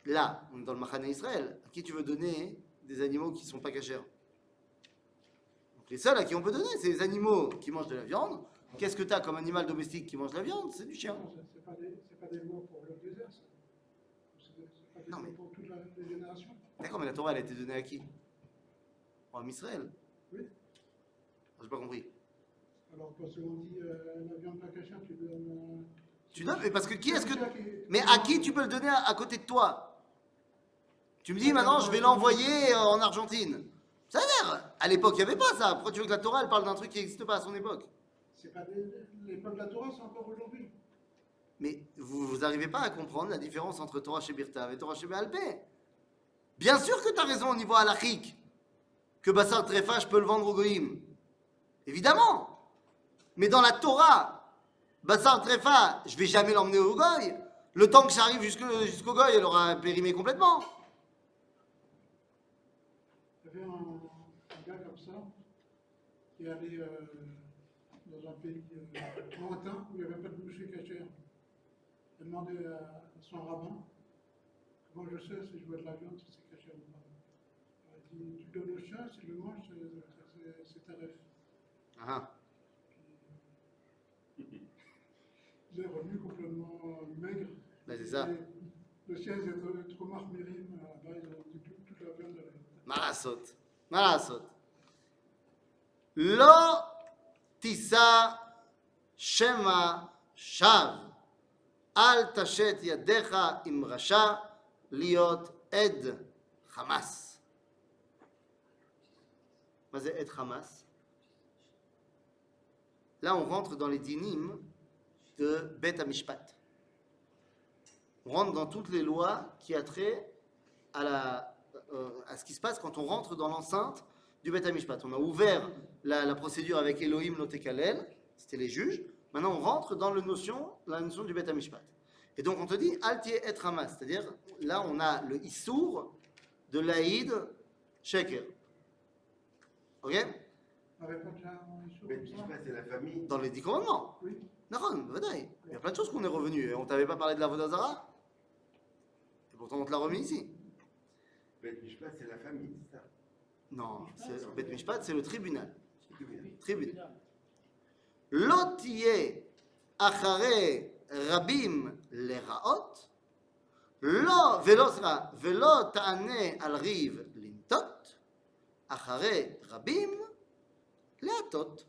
Là, on est dans le Machane Israël. À qui tu veux donner des animaux qui ne sont pas cachers? Donc les seuls à qui on peut donner, c'est les animaux qui mangent de la viande. Qu'est-ce que tu as comme animal domestique qui mange de la viande? C'est du chien. Non, ce n'est pas des lois pour le désert, ça. C'est pas des Non, lois mais- pour toute la génération. D'accord, mais la Torah, elle a été donnée à qui? À Israël. Oui. J'ai pas compris. Alors quand on dit la viande pas cachère, tu donnes Tu donnes, mais parce que qui est-ce que. C'est ça qui- Mais à qui tu peux le donner à côté de toi? Tu me dis maintenant, je vais l'envoyer en Argentine. Ça a l'air. À l'époque, il n'y avait pas ça. Pourquoi tu veux que la Torah elle parle d'un truc qui n'existe pas à son époque? C'est pas les peuples de la Torah, c'est encore aujourd'hui. Mais vous n'arrivez pas à comprendre la différence entre Torah chez Birtav et Torah chez Béalpé. Bien sûr que tu as raison au niveau halachique, que Bassar Trefa, je peux le vendre au Goïm. Évidemment. Mais dans la Torah, Bassar Trefa, je ne vais jamais l'emmener au Goï. Le temps que j'arrive jusqu'au Goï, elle aura périmé complètement. Il y avait un gars comme ça qui allait dans un pays lointain où il n'y avait pas de boucher cachère. Il a demandé à son rabbin comment je sais si je veux de la viande, si c'est cachère ou pas. Il a dit tu donnes au chien, s'il le mange, c'est tarif. Ah. Il est revenu complètement maigre. Ben, c'est ça. Et le chien, il était trop marmirim, là-bas, ils ont dit toute la viande. Malasot. Malasot. Lo tisa shema shav. Al tashet yadecha im rasha liot ed Hamas. Qu'est-ce que c'est Hamas? Là, on rentre dans les dinim de Bet HaMishpat. On rentre dans toutes les lois qui a trait à ce qui se passe quand on rentre dans l'enceinte du Bet HaMishpat. On a ouvert la procédure avec Elohim Lotekalel, c'était les juges. Maintenant, on rentre dans la notion du Bet HaMishpat. Et donc, on te dit Al tieh et Hamas, c'est-à-dire, là, on a le Issour de l'Aïd Sheker. Ok? Avec pas déjà un issue Mais comme je ça. sais pas, c'est la famille. Dans les 10 commandements. Oui. Naron, Vadaï. Il y a plein de choses qu'on est revenu. Et on t'avait pas parlé de la Vodazara. Et pourtant, on te l'a remis ici. Mais je sais pas, c'est la famille, c'est ça. Non, Bet Mishpat, c'est le tribunal. C'est tout bien. Tribunal. Lo tieh achare rabim leraot, velo ta'ane al riv lintot, achare rabim leatot.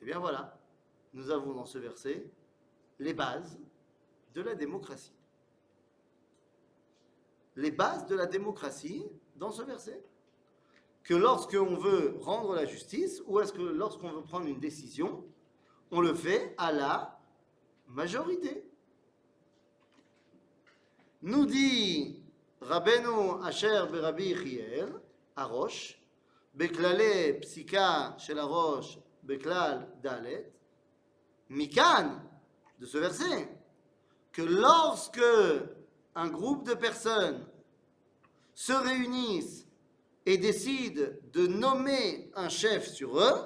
Eh bien voilà, nous avons dans ce verset les bases de la démocratie. Les bases de la démocratie dans ce verset. Que lorsqu'on veut rendre la justice, ou est-ce que lorsqu'on veut prendre une décision, on le fait à la majorité. Nous dit Rabbeinu Asher Berabi Yechiel, Arosh, Beklale Psika Shel Arosh, Beklal Dalet, Mikan, de ce verset, que lorsque un groupe de personnes se réunissent et décident de nommer un chef sur eux,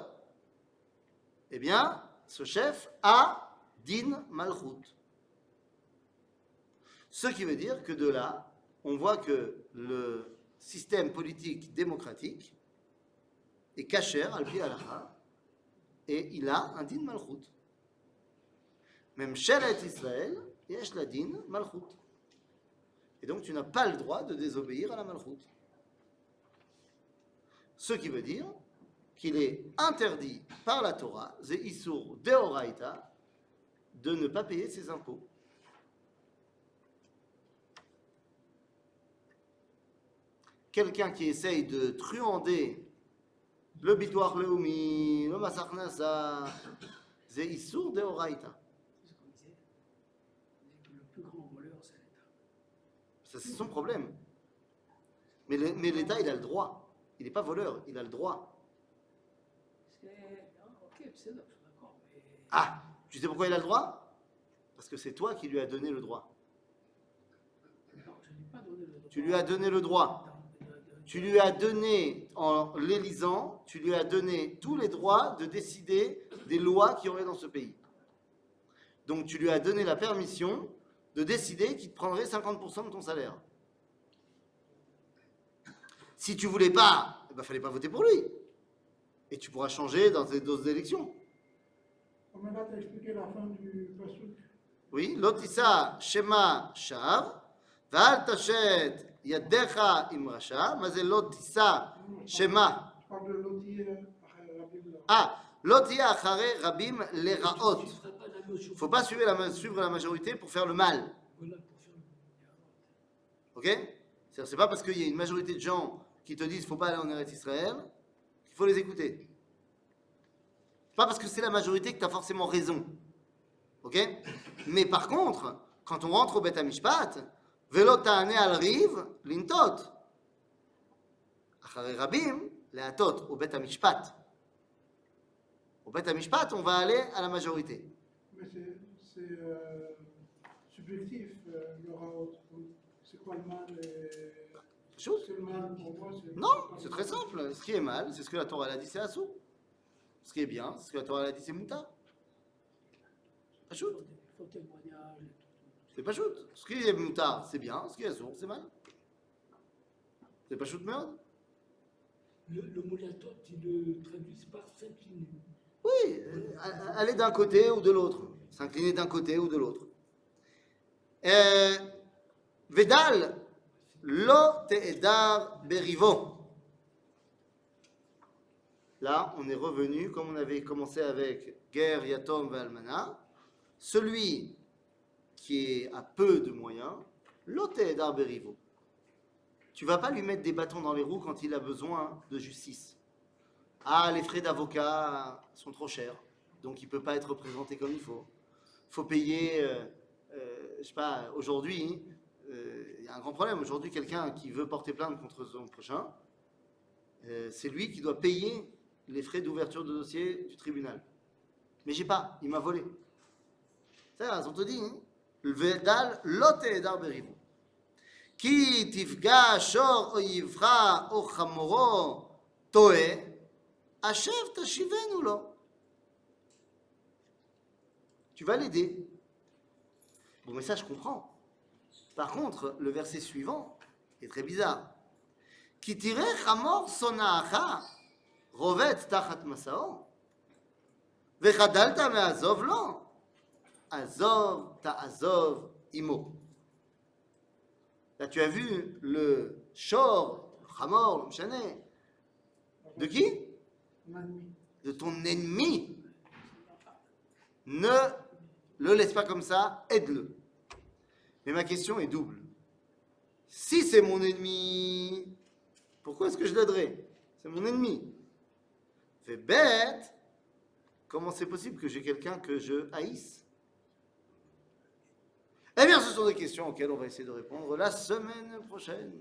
eh bien, ce chef a din malchut. Ce qui veut dire que de là, on voit que le système politique démocratique est kasher al pi halacha et il a un din malchut. Même Shelet Israël, yesh la din malchut. Et donc, tu n'as pas le droit de désobéir à la malchut. Ce qui veut dire qu'il est interdit par la Torah, Ze Isur Deoraita, de ne pas payer ses impôts. Quelqu'un qui essaye de truander le Bitoach Leumi, le Mas הכנסה, Ze Isur Deoraita. C'est ce qu'on disait. On disait que le plus grand voleur, c'est l'État. Ça, c'est son problème. Mais l'État, il a le droit. Il n'est pas voleur, il a le droit. Ok, c'est là, je suis d'accord. Mais... Ah, tu sais pourquoi il a le droit? Parce que c'est toi qui lui as donné le droit. Non, je n'ai pas donné le droit. Tu lui as donné le droit. Tu lui as donné, en l'élisant, tu lui as donné tous les droits de décider des lois qu'il y aurait dans ce pays. Donc tu lui as donné la permission de décider qu'il te prendrait 50% de ton salaire. Si tu voulais pas, il ne fallait pas voter pour lui. Et tu pourras changer dans tes d'autres élections. Comme là, tu as expliqué la fin du Pasuk. Oui, lotissa shema shav, ve'al tashet yadecha im rasha. מה זה lotissa shema? Je parle de l'Oti Rabim. Ah, lotissa achare rabim Tu leraot. ne feras pas la notion. Il ne faut pas suivre la majorité pour faire le mal. Voilà, pour faire le... Ok? C'est-à-dire, c'est pas parce qu'il y a une majorité de gens qui te disent qu'il ne faut pas aller en Eretz Israël qu'il faut les écouter. Pas parce que c'est la majorité que tu as forcément raison. Ok? Mais par contre, quand on rentre au Bet HaMishpat, Velo ta'ane al riv lintot. Acharei rabim leatot au Bet HaMishpat. Au Bet HaMishpat, on va aller à la majorité. Mais c'est subjectif, il y aura autre. C'est quoi le mal Chose. C'est le mal pour moi. Non, c'est très simple. Ce qui est mal, c'est ce que la Torah elle a dit, c'est assou. Ce qui est bien, c'est ce que la Torah elle a dit, c'est mouta. Pas shoot. Faux témoignage. C'est pas shoot. Ce qui est mouta, c'est bien. Ce qui est assou, c'est mal. C'est pas shoot merde. Le moulatot, ils le traduisent par s'incliner. Oui, aller d'un côté ou de l'autre. S'incliner d'un côté ou de l'autre. Vedal, lo te'edar berivo. Là, on est revenu, comme on avait commencé avec Ger, Yatom, Valmana. Celui qui a peu de moyens, lo te'edar berivo. Tu vas pas lui mettre des bâtons dans les roues quand il a besoin de justice. Ah, les frais d'avocat sont trop chers, donc il ne peut pas être représenté comme il faut. Il faut payer, je sais pas, aujourd'hui, il y a un grand problème. Aujourd'hui, quelqu'un qui veut porter plainte contre son prochain, c'est lui qui doit payer les frais d'ouverture de dossier du tribunal. Mais j'ai pas, il m'a volé. Ça, on te dit, hein? Le vedal lote edar berivo. Ki tifga shor oyivra o chamoro toe. Achev tashivenu lo. Tu vas l'aider. Bon, mais ça, je comprends. Par contre, le verset suivant est très bizarre. Ki tireh chamor sonaacha rovet tachat masao vechadalta me'azov lo azov ta'azov imo. Là, tu as vu le shor, le chamor, le mchané. De qui? De ton ennemi. Ne le laisse pas comme ça, aide-le. Mais ma question est double. Si c'est mon ennemi, pourquoi est-ce que je l'aiderais? C'est mon ennemi. Fait bête, comment c'est possible que j'ai quelqu'un que je haïsse? Eh bien, ce sont des questions auxquelles on va essayer de répondre la semaine prochaine.